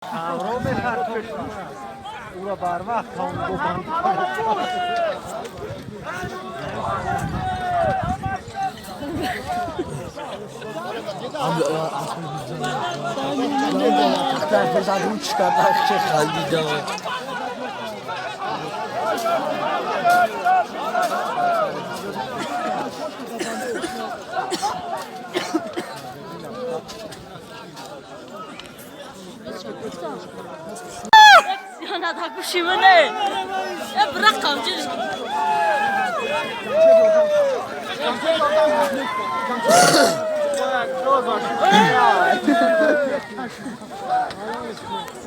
رو بخر او را بر وقت تا اون ببند تختر بزد اون چکار که خندیده Yana da kuşumu ne? Ya bırak kamçı.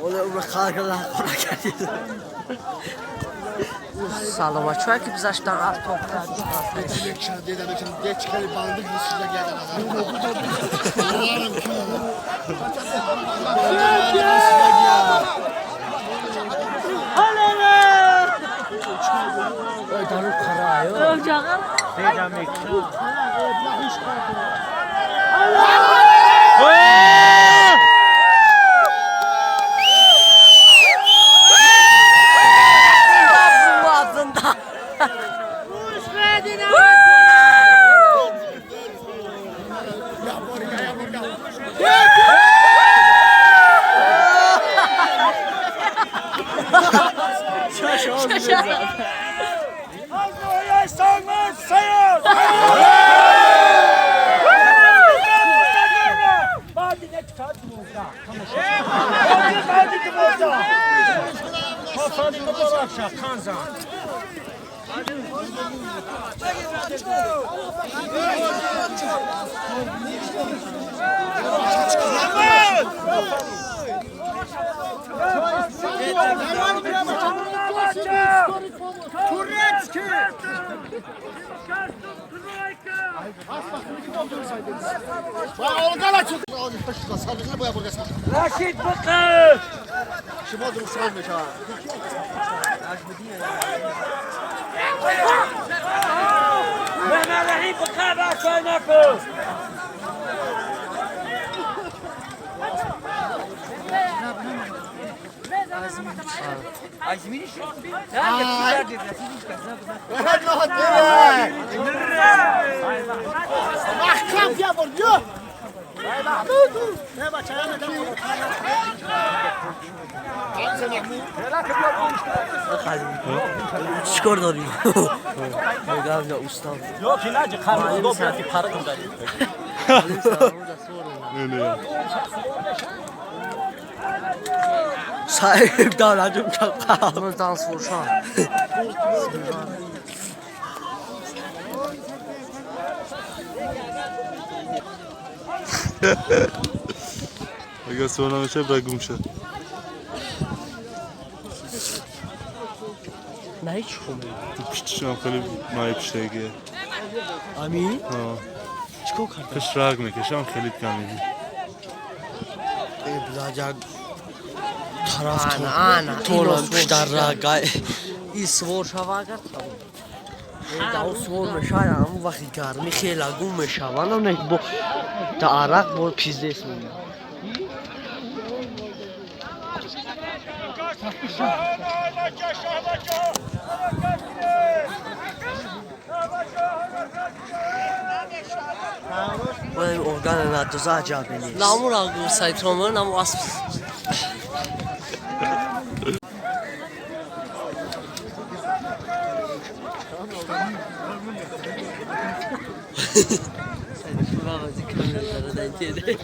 اون خارج الله خورا کردید سلام چرا که بزشتن از توپ دیدم که دیچ خیلی باندی میشه گردن دارو خرایو Ocağım. Boğazında Raşit Bakır شما درستان میشه Mehmet Rahim Bakır Raşit Bakır Azmini şu محکم بیا بر بیا نه بچه ها چیکار داری؟ میگم یا استاد Yok ilacı karnı dobra bir para gönderiyor. sahip davranacağım çok bunu dans vurşan اگه سونا میشه برگم شه نه هیچ خوبه پیششم خیلی مای پیشگیه امی؟ چیکار کردی؟ کش راگ میکشم خیلی کمیدی بلاجا طرف طولم بیشتر راگای این سوار شوه اگر داو سوار میشه اما وقتی گرمی خیلی گم میشه والا نه با تا عرق با پیزده اسمونه باید این ارگان ندازه عجبی نیست نامو را گو سایترامه نامو اسب بابا کامل داره نتیده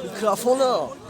میکروفونه